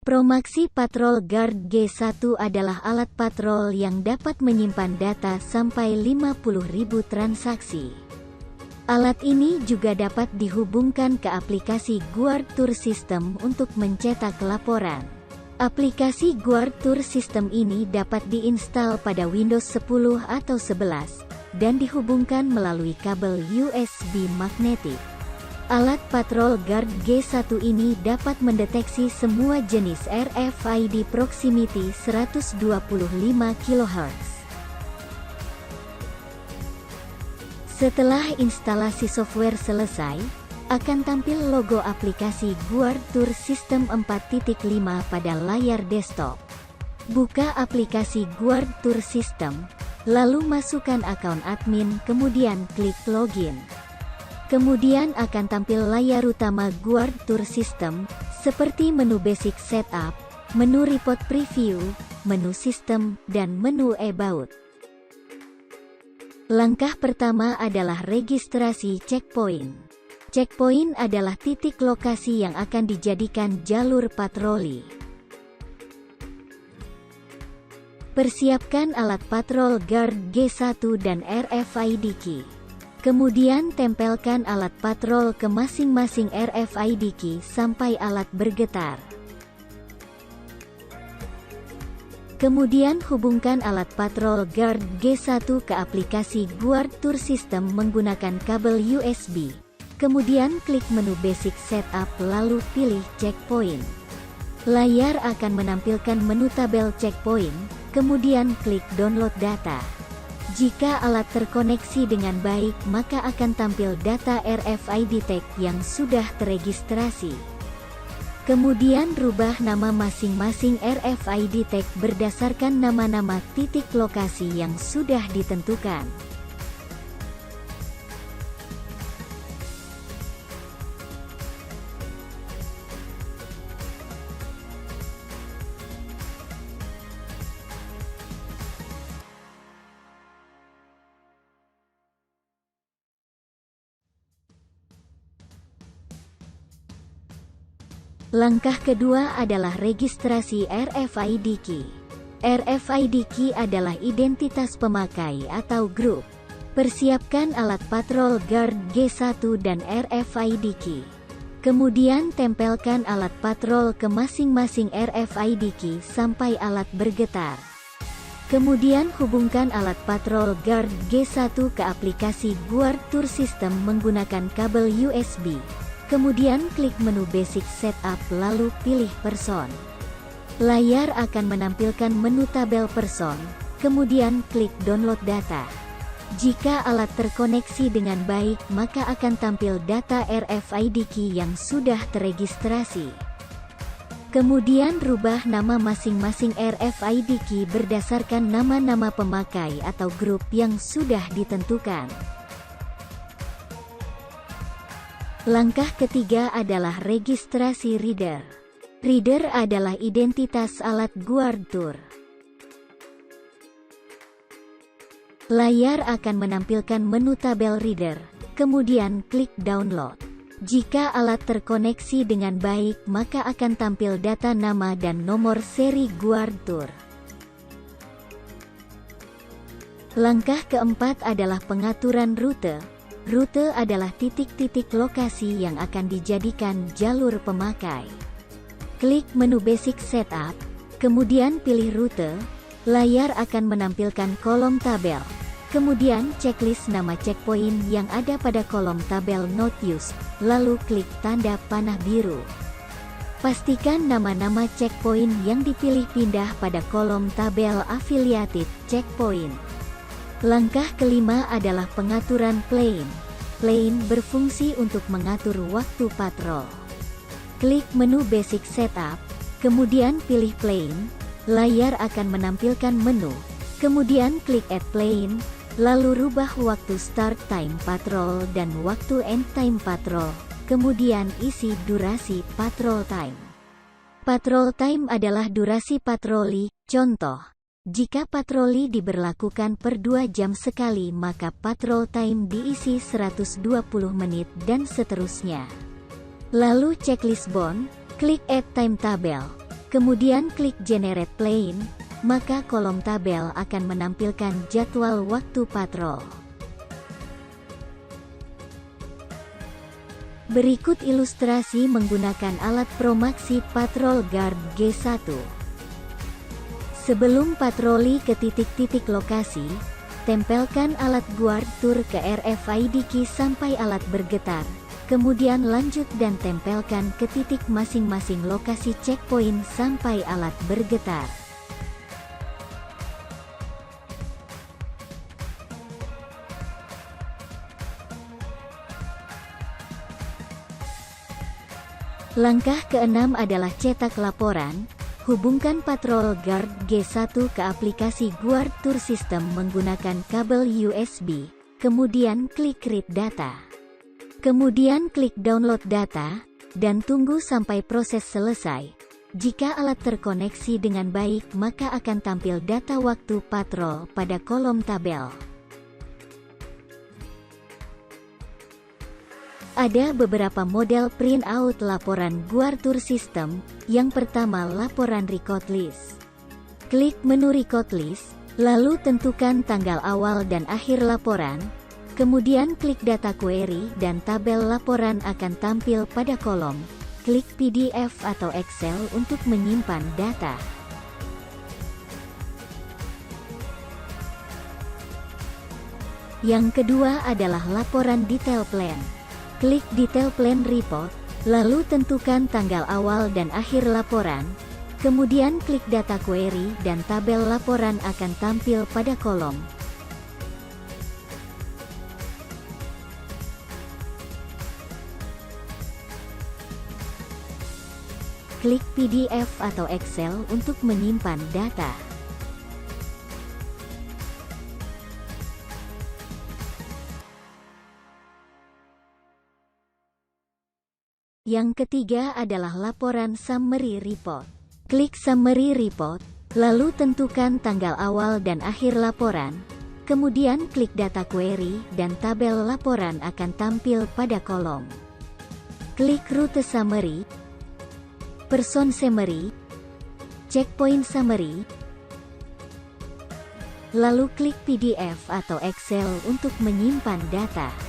Promaxi Patrol Guard G1 adalah alat patrol yang dapat menyimpan data sampai 50.000 transaksi. Alat ini juga dapat dihubungkan ke aplikasi Guard Tour System untuk mencetak laporan. Aplikasi Guard Tour System ini dapat diinstal pada Windows 10 atau 11, dan dihubungkan melalui kabel USB magnetik. Alat patrol Guard G1 ini dapat mendeteksi semua jenis RFID proximity 125 kHz. Setelah instalasi software selesai, akan tampil logo aplikasi Guard Tour System 4.5 pada layar desktop. Buka aplikasi Guard Tour System, lalu masukkan akun admin, kemudian klik login. Kemudian akan tampil layar utama Guard Tour System, seperti menu Basic Setup, menu Report Preview, menu Sistem, dan menu About. Langkah pertama adalah registrasi checkpoint. Checkpoint adalah titik lokasi yang akan dijadikan jalur patroli. Persiapkan alat patrol Guard G1 dan RFID key. Kemudian tempelkan alat patrol ke masing-masing RFID key sampai alat bergetar. Kemudian hubungkan alat patrol Guard G1 ke aplikasi Guard Tour System menggunakan kabel USB. Kemudian klik menu Basic Setup lalu pilih Checkpoint. Layar akan menampilkan menu tabel checkpoint, kemudian klik Download Data. Jika alat terkoneksi dengan baik, maka akan tampil data RFID tag yang sudah teregistrasi. Kemudian rubah nama masing-masing RFID tag berdasarkan nama-nama titik lokasi yang sudah ditentukan. Langkah kedua adalah registrasi RFID key. RFID key adalah identitas pemakai atau grup. Persiapkan alat patrol Guard G1 dan RFID key. Kemudian tempelkan alat patrol ke masing-masing RFID key sampai alat bergetar. Kemudian hubungkan alat patrol Guard G1 ke aplikasi Guard Tour System menggunakan kabel USB. Kemudian klik menu Basic Setup lalu pilih Person. Layar akan menampilkan menu tabel Person, kemudian klik Download Data. Jika alat terkoneksi dengan baik, maka akan tampil data RFID key yang sudah teregistrasi. Kemudian rubah nama masing-masing RFID key berdasarkan nama-nama pemakai atau grup yang sudah ditentukan. Langkah ketiga adalah registrasi reader. Reader adalah identitas alat Guard Tour. Layar akan menampilkan menu tabel reader, kemudian klik download. Jika alat terkoneksi dengan baik, maka akan tampil data nama dan nomor seri Guard Tour. Langkah keempat adalah pengaturan rute. Rute adalah titik-titik lokasi yang akan dijadikan jalur pemakai. Klik menu Basic Setup, kemudian pilih rute. Layar akan menampilkan kolom tabel. Kemudian checklist nama checkpoint yang ada pada kolom tabel Not Used, lalu klik tanda panah biru. Pastikan nama-nama checkpoint yang dipilih pindah pada kolom tabel Affiliated Checkpoint. Langkah kelima adalah pengaturan plane. Plane berfungsi untuk mengatur waktu patrol. Klik menu Basic Setup, kemudian pilih plane. Layar akan menampilkan menu. Kemudian klik Add Plane, lalu rubah waktu Start Time Patrol dan waktu End Time Patrol. Kemudian isi durasi patrol time. Patrol time adalah durasi patroli. Contoh, jika patroli diberlakukan per 2 jam sekali, maka patrol time diisi 120 menit dan seterusnya. Lalu checklist bound, klik Add Time Tabel. Kemudian klik Generate Plane, maka kolom tabel akan menampilkan jadwal waktu patrol. Berikut ilustrasi menggunakan alat Promaxi Patrol Guard G1. Sebelum patroli ke titik-titik lokasi, tempelkan alat Guard Tour ke RFID key sampai alat bergetar. Kemudian lanjut dan tempelkan ke titik masing-masing lokasi checkpoint sampai alat bergetar. Langkah ke-6 adalah cetak laporan. Hubungkan Patrol Guard G1 ke aplikasi Guard Tour System menggunakan kabel USB. Kemudian klik Read Data. Kemudian klik Download Data, dan tunggu sampai proses selesai. Jika alat terkoneksi dengan baik, maka akan tampil data waktu patrol pada kolom tabel. Ada beberapa model printout laporan Guard Tour System. Yang pertama, laporan Record List. Klik menu Record List, lalu tentukan tanggal awal dan akhir laporan. Kemudian klik Data Query dan tabel laporan akan tampil pada kolom. Klik PDF atau Excel untuk menyimpan data. Yang kedua adalah laporan Detail Plan. Klik Detail Plan Report, lalu tentukan tanggal awal dan akhir laporan. Kemudian klik Data Query dan tabel laporan akan tampil pada kolom. Klik PDF atau Excel untuk menyimpan data. Yang ketiga adalah laporan Summary Report. Klik Summary Report, lalu tentukan tanggal awal dan akhir laporan. Kemudian klik Data Query dan tabel laporan akan tampil pada kolom. Klik Rute Summary, Person Summary, Checkpoint Summary, lalu klik PDF atau Excel untuk menyimpan data.